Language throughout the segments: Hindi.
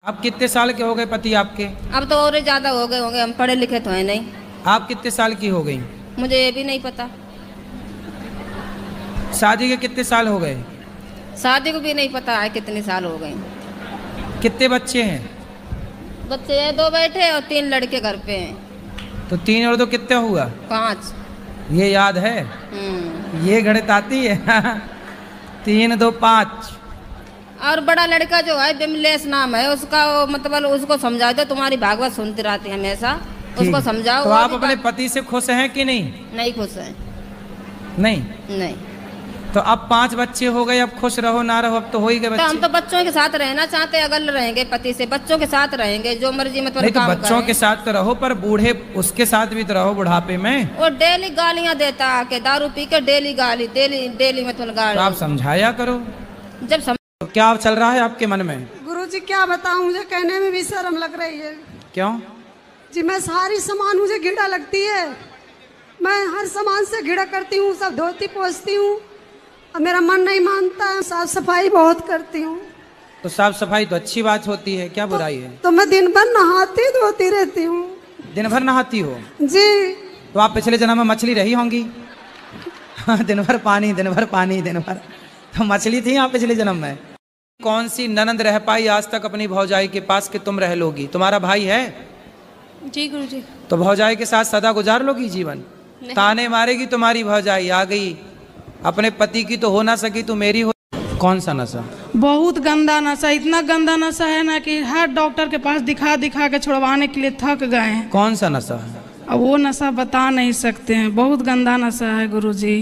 आप कितने साल के हो गए पति आपके? अब तो और ज्यादा हो गए होंगे, हम पढ़े लिखे तो हैं नहीं। आप कितने साल की हो गई? मुझे ये भी नहीं पता। शादी के कितने साल हो गए? शादी को भी नहीं पता है कितने साल हो गए। कितने बच्चे हैं? बच्चे हैं, 2 बैठे और 3 लड़के घर पे हैं। तो 3 और 2 कितने हुआ? 5। ये याद है? ये गणित आती है? 3 2 5। और बड़ा लड़का जो है बिमलेश नाम है उसका, वो मतलब उसको समझा दो, तुम्हारी भागवत सुनती रहती है हमेशा, उसको समझाओ। तो आप अपने पति से खुश हैं कि नहीं? नहीं खुश है। नहीं। तो अब 5 बच्चे हो गए, अब खुश रहो ना रहो, अब तो हो ही गए बच्चे। तो हम तो बच्चों के साथ रहना चाहते हैं, अगर रहेंगे पति से, बच्चों के साथ रहेंगे, जो मर्जी मतलब नहीं, तो बच्चों के साथ तो रहो, पर बूढ़े उसके साथ भी तो रहो बुढ़ापे में। वो डेली गालियां देता आके, दारू पी के डेली गाली, डेली मतलब गाली। तो आप समझाया करो। जब तो क्या चल रहा है आपके मन में? गुरुजी क्या बताऊं, मुझे कहने में भी शर्म लग रही है। क्यों जी? मैं सारी सामान मुझे घिड़ा लगती है, मैं हर सामान से घिड़ा करती हूँ, सब धोती पोंछती हूँ, और मेरा मन नहीं मानता है। साफ सफाई बहुत करती हूँ। तो साफ सफाई तो अच्छी बात होती है, क्या बुराई है? तो मैं दिन भर नहाती धोती रहती हूँ। दिन भर नहाती हो? जी। तो आप पिछले जन्म में मछली रही होंगी। दिन भर पानी, दिन भर पानी, दिन भर, तो मछली थी आप पिछले जन्म में। कौन सी ननंद रह पाई आज तक अपनी भौजाई के पास कि तुम रह लोगी? तुम्हारा भाई है? जी गुरुजी। तो भौजाई के साथ सदा गुजार लोगी जीवन? ताने मारेगी तुम्हारी भौजाई, आ गई अपने पति की तो हो ना सकी तो मेरी हो। कौन सा नशा? बहुत गंदा नशा, इतना गंदा नशा है ना कि हर डॉक्टर के पास दिखा दिखा के छुड़वाने के लिए थक गए हैं। कौन सा नशा है? अब वो नशा बता नहीं सकते हैं, बहुत गंदा नशा है गुरुजी।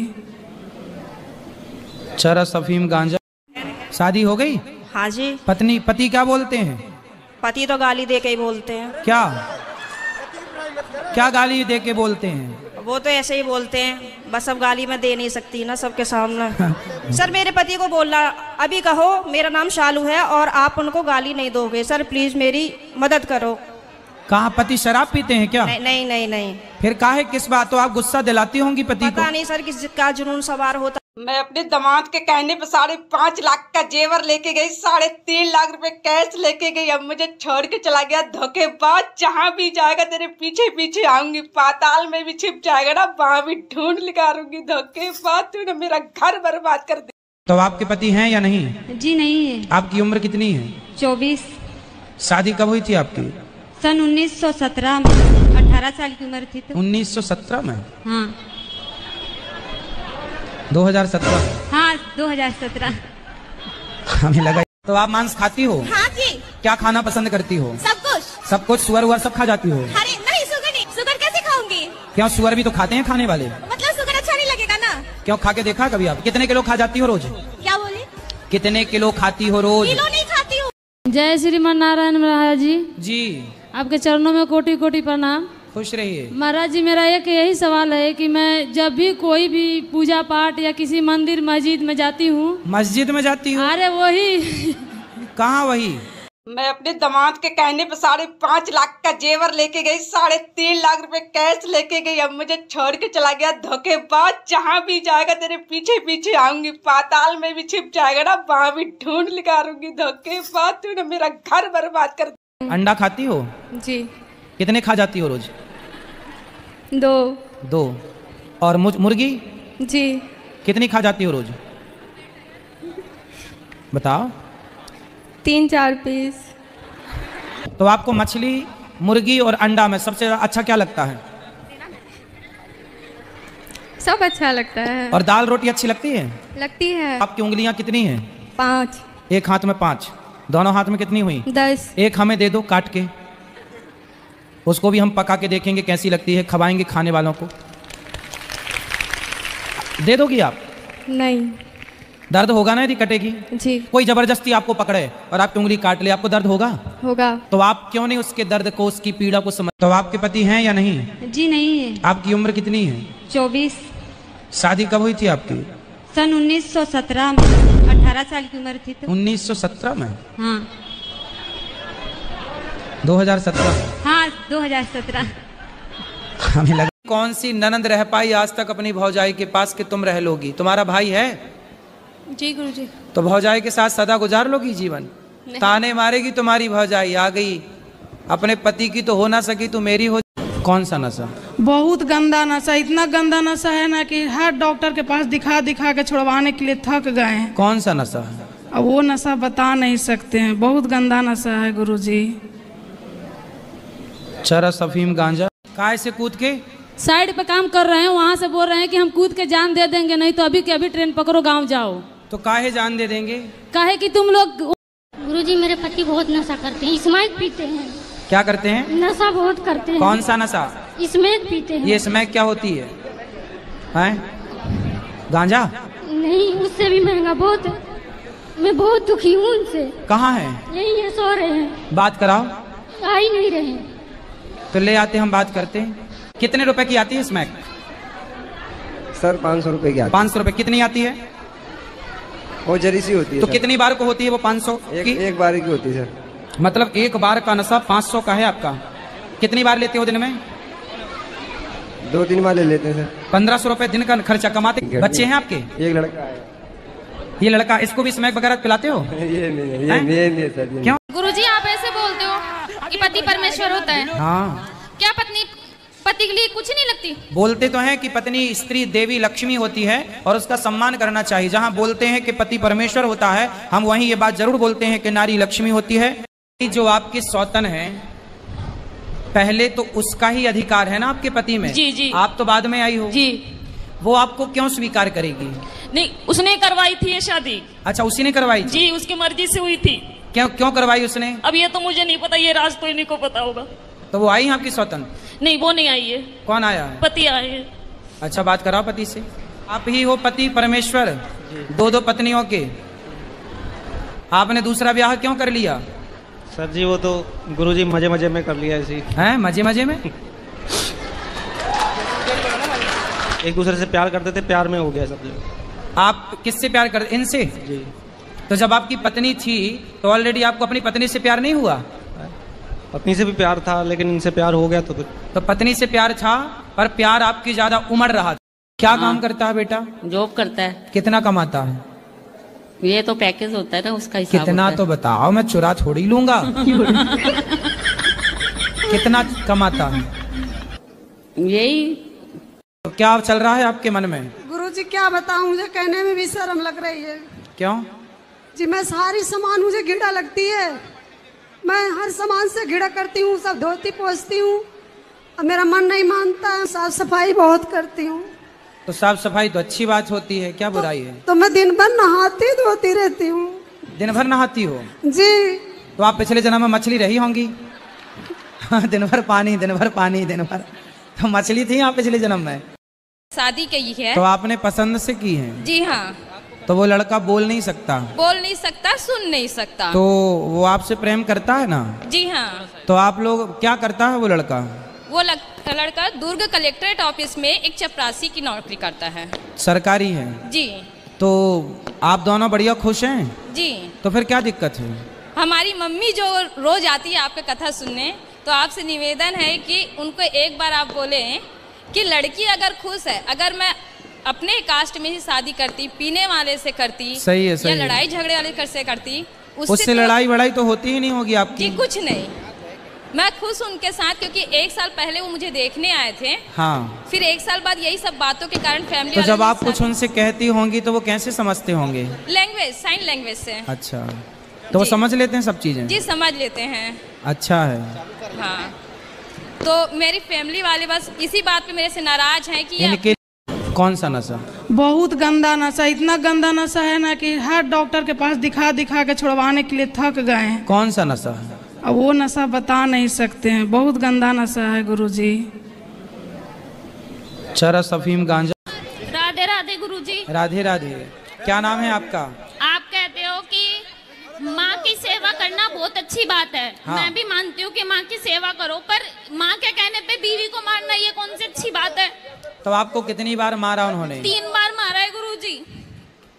चरस, अफीम, गांजा। शादी हो गई? हाँ जी। पति क्या बोलते हैं? पति तो गाली दे के ही बोलते हैं। क्या गाली दे के बोलते हैं? वो तो ऐसे ही बोलते हैं, बस अब गाली मैं दे नहीं सकती ना सबके सामने। सर मेरे पति को बोलना, अभी कहो मेरा नाम शालू है और आप उनको गाली नहीं दोगे, सर प्लीज मेरी मदद करो। कहाँ पति शराब पीते हैं क्या? नहीं। फिर काहे किस बात? तो आप गुस्सा दिलाती होंगी पति को? पता नहीं सर किसका जुनून सवार होता। मैं अपने दामाद के कहने पर 5.5 लाख का जेवर लेके गई, 3.5 लाख रुपए कैश लेके गई, अब मुझे छोड़ के चला गया। धोखेबाज, जहाँ भी जाएगा तेरे पीछे पीछे आऊंगी, पाताल में भी छिप जाएगा ना, वहाँ भी ढूंढ निकालूंगी। धोखेबाज, तूने मेरा घर बर्बाद कर दिया। तो आपके पति हैं या नहीं? जी नहीं है। आपकी उम्र कितनी है? 24। शादी कब हुई थी आपकी? सन 1917 में, 18 साल की उम्र थी तो। 1917 में? हाँ 2017? हाँ 2017। हमें लगा। तो आप मांस खाती हो? हाँ जी। क्या खाना पसंद करती हो? सब कुछ सुअर उअर सब खा जाती हो? अरे नहीं, सुगर नहीं। सुगर कैसे खाऊंगी? क्या सुअर भी तो खाते हैं खाने वाले? मतलब सुगर अच्छा नहीं लगेगा ना। क्यों, खा के देखा कभी आप? कितने किलो खा जाती हो रोज? क्या बोले? कितने किलो खाती हो रोज? किलो नहीं खाती हूँ। जय श्रीमान नारायण महाराज जी। जी आपके चरणों में कोटि कोटि प्रणाम। खुश रहिए महाराज जी। मेरा एक यही सवाल है कि मैं जब भी कोई भी पूजा पाठ या किसी मंदिर मस्जिद में जाती हूँ। मस्जिद में जाती हूँ? अरे वही। कहाँ वही? मैं अपने दामाद के कहने पर 5.5 लाख का जेवर लेके गई, 3.5 लाख रुपए कैश लेके गई, अब मुझे छोड़ के चला गया। धोखेबाज, जहाँ भी जाएगा तेरे पीछे पीछे आऊंगी, पाताल में भी छिप जाएगा ना, वहाँ भी ढूंढ निकालूंगी। धोखेबाज, तूने मेरा घर बर्बाद कर दिया। अंडा खाती हो? जी। कितने खा जाती हो रोज? 2। और मुर्गी? जी। कितनी खा जाती हो रोज? बताओ। 3-4 पीस। तो आपको मछली, मुर्गी और अंडा में सबसे अच्छा क्या लगता है? सब अच्छा लगता है। और दाल रोटी अच्छी लगती है? लगती है। आपकी उंगलियां कितनी हैं? 5। एक हाथ में 5, दोनों हाथ में कितनी हुई? 10। एक हमें दे दो काट के, उसको भी हम पका के देखेंगे कैसी लगती है, खवाएंगे खाने वालों को। दे दोगी आप? नहीं। दर्द होगा ना यदि कटेगी? जी। कोई जबरदस्ती आपको पकड़े और आपकी उंगली काट ले, आपको दर्द होगा? होगा। तो आप क्यों नहीं उसके दर्द को, उसकी पीड़ा को समझ? तो आपके पति हैं या नहीं? जी नहीं है। आपकी उम्र कितनी है? 24। शादी कब हुई थी आपकी? सन 1917 में, 18 साल की उम्र थी तो। 1917 में? हाँ 2017? हाँ 2017। हमें लगा। कौन सी ननंद रह पाई आज तक अपनी भौजाई के पास कि तुम रह लोगी? तुम्हारा भाई है? जी गुरुजी। तो भौजाई के साथ सदा गुजार लोगी जीवन? ताने मारेगी तुम्हारी भौजाई आ गई, अपने पति की तो हो ना सकी तो मेरी हो। कौन सा नशा? बहुत गंदा नशा, इतना गंदा नशा है ना कि हर डॉक्टर के पास दिखा दिखा के छुड़वाने के लिए थक गए हैं। कौन सा नशा है? अब वो नशा बता नहीं सकते हैं, बहुत गंदा नशा है गुरुजी। चरस, अफीम, गांजा। काय से कूद के साइड पे काम कर रहे हैं, वहाँ से बोल रहे हैं कि हम कूद के जान दे देंगे, नहीं तो अभी के अभी ट्रेन पकड़ो गाँव जाओ। तो काहे जान दे देंगे? काहे कि तुम लोग। गुरुजी मेरे पति बहुत नशा करते हैं, स्मैक पीते हैं। क्या करते हैं? नशा बहुत करते हैं। कौन सा नशा? स्मैक पीते हैं। ये स्मैक क्या होती है? हैं? गांजा? नहीं, उससे भी महंगा बहुत है। मैं बहुत दुखी हूँ उनसे। कहाँ है? यही है, सो रहे हैं। बात कराओ। आ ही नहीं रहे। तो ले आते, हम बात करते हैं। कितने रुपए की आती है स्मैक? सर 500 रुपए की आती है। 500 रुपए। कितनी आती है? वो जरी सी होती है। तो कितनी बार को होती है वो 500 की? एक बार की होती है सर। मतलब एक बार का नशा 500 का है आपका। कितनी बार लेते हो दिन में? 2-3 बार ले लेते हैं सर। 1500 रुपए दिन का खर्चा कमाते। बच्चे हैं आपके? एक लड़का है। ये लड़का, इसको भी स्मैक वगैरह पिलाते हो? ये नहीं सर। क्यों? गुरुजी आप ऐसे बोलते हो कि पति परमेश्वर होता है। हाँ। क्या पत्नी पति के लिए कुछ नहीं लगती? बोलते तो हैं कि पत्नी स्त्री देवी लक्ष्मी होती है और उसका सम्मान करना चाहिए। जहाँ बोलते हैं कि पति परमेश्वर होता है, हम वहीं ये बात जरूर बोलते हैं कि नारी लक्ष्मी होती है। जो आपकी सौतन है, पहले तो उसका ही अधिकार है ना आपके पति में। जी जी। आप तो बाद में आई हो जी। वो आपको क्यों स्वीकार करेगी? नहीं, उसने करवाई थी ये शादी। अच्छा, उसी ने करवाई थी? जी, उसकी मर्जी से हुई थी। क्यों करवाई उसने? अब ये तो मुझे नहीं पता, ये राज तो इन्हीं को पता होगा। तो वो आई आपकी सौतन? नहीं, वो नहीं आई है। कौन आया है? पति आए हैं। अच्छा, बात कराओ पति से। आप ही हो पति परमेश्वर, 2 पत्नियों के। आपने दूसरा ब्याह क्यों कर लिया? सर जी वो तो गुरुजी मजे में कर लिया ऐसे ही। हैं? मजे में? एक दूसरे से प्यार करते थे, प्यार में हो गया सब जगह। आप किससे प्यार करते? इनसे? जी। तो जब आपकी पत्नी थी तो ऑलरेडी आपको अपनी पत्नी से प्यार नहीं हुआ? पत्नी से भी प्यार था, लेकिन इनसे प्यार हो गया तो पत्नी से प्यार था, पर प्यार आपकी ज्यादा उमड़ रहा था। क्या काम करता है बेटा? जॉब करता है। कितना कमाता है? ये तो पैकेज होता है ना, उसका हिसाब कितना होता है। तो बताओ, मैं चुरा थोड़ी लूंगा। कितना कमाता है? यही। तो क्या चल रहा है आपके मन में? गुरुजी क्या बताऊं, मुझे कहने में भी शर्म लग रही है। क्यों? जी मैं सारी सामान मुझे घृणा लगती है। मैं हर सामान से घृणा करती हूँ, सब धोती पोछती हूँ। अब मेरा मन नहीं मानता है, साफ सफाई बहुत करती हूँ। तो साफ सफाई तो अच्छी बात होती है, क्या बुराई है? तो मैं दिन भर नहाती धोती रहती हूँ। दिन भर नहाती हो? जी। तो आप पिछले जन्म में मछली रही होंगी। दिन भर पानी, दिन भर पानी, दिन भर। तो मछली थी आप पिछले जन्म में? शादी की है। तो आपने पसंद से की है? जी हाँ। तो वो लड़का बोल नहीं सकता? बोल नहीं सकता, सुन नहीं सकता। तो वो आपसे प्रेम करता है ना? जी हाँ। तो आप लोग क्या करता है वो लड़का? वो लड़का दुर्ग कलेक्ट्रेट ऑफिस में एक चपरासी की नौकरी करता है। सरकारी है? जी। तो आप दोनों बढ़िया खुश हैं? जी। तो फिर क्या दिक्कत है? हमारी मम्मी जो रोज आती है आपका कथा सुनने, तो आपसे निवेदन है कि उनको एक बार आप बोले कि लड़की अगर खुश है, अगर मैं अपने कास्ट में ही शादी करती, पीने वाले से करती, सही है, सही या लड़ाई झगड़े वाले से करती, उससे लड़ाई वड़ाई तो होती ही नहीं होगी आपकी? जी कुछ नहीं, मैं खुश उनके साथ, क्योंकि 1 साल पहले वो मुझे देखने आए थे। हाँ। फिर 1 साल बाद यही सब बातों के कारण फैमिली। तो जब आप कुछ उनसे कहती होंगी तो वो कैसे समझते होंगे? लैंग्वेज, साइन लैंग्वेज से। अच्छा, तो वो समझ लेते हैं सब चीजें? जी समझ लेते हैं। अच्छा है। हाँ, तो मेरी फैमिली वाले बस इसी बात पे मेरे से नाराज हैं कि इनके कौन सा नशा? बहुत गंदा नशा, इतना गंदा नशा है ना कि हर डॉक्टर के पास दिखा दिखा के छुड़वाने के लिए थक गए हैं। कौन सा नशा है? अब वो नशा बता नहीं सकते हैं, बहुत गंदा नशा है गुरुजी। चरस, अफीम, गांजा। राधे राधे गुरुजी। राधे राधे। क्या नाम है आपका? आप कहते हो कि माँ की सेवा करना बहुत अच्छी बात है। हाँ। मैं भी मानती हूँ कि माँ की सेवा करो, पर माँ के कहने पे बीवी को मारना ये कौन सी अच्छी बात है? तो आपको कितनी बार मारा उन्होंने? 3 बार मारा है गुरुजी।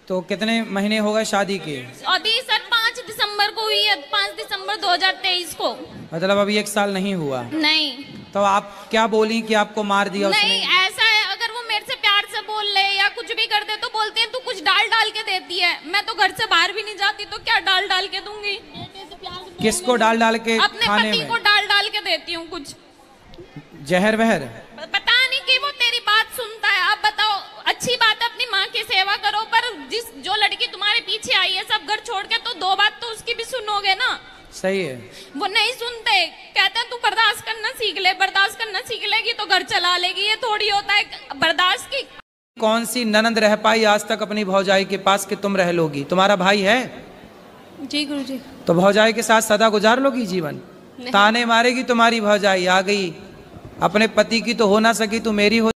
तो कितने महीने हो गए शादी के? अभी सर 5 दिसंबर को हुई है, 5 दिसंबर 2023 को। मतलब अभी 1 साल नहीं हुआ? नहीं। तो आप क्या बोली कि आपको मार दिया उसने? नहीं, ऐसा है, अगर वो मेरे से प्यार से बोल ले या कुछ भी कर दे तो बोलते हैं तू कुछ डाल डाल के देती है। मैं तो घर से बाहर भी नहीं जाती, तो क्या डाल डाल के दूंगी? किसको डाल डाल के अपने खाने पति में? को डाल डाल के देती हूँ कुछ। जहर वहर? पता नहीं कि वो तेरी बात सुनता है। आप बताओ, अच्छी बात है अपनी माँ की सेवा करो, पर जो लड़की तुम्हारे पीछे आई है सब घर छोड़ के, तो 2 बात तो उसकी भी सुनोगे ना। सही है। वो नहीं सुनते, कहते हैं तू बर्दाश्त करना सीख ले, बर्दाश्त करना सीख लेगी तो घर चला लेगी। ये थोड़ी होता है बर्दाश्त की। कौन सी ननंद रह पाई आज तक अपनी भौजाई के पास कि तुम रह लोगी? तुम्हारा भाई है? जी गुरुजी। तो भौजाई के साथ सदा गुजार लोगी जीवन? ताने मारेगी तुम्हारी भौजाई, आ गई अपने पति की तो हो ना सकी, तू मेरी हो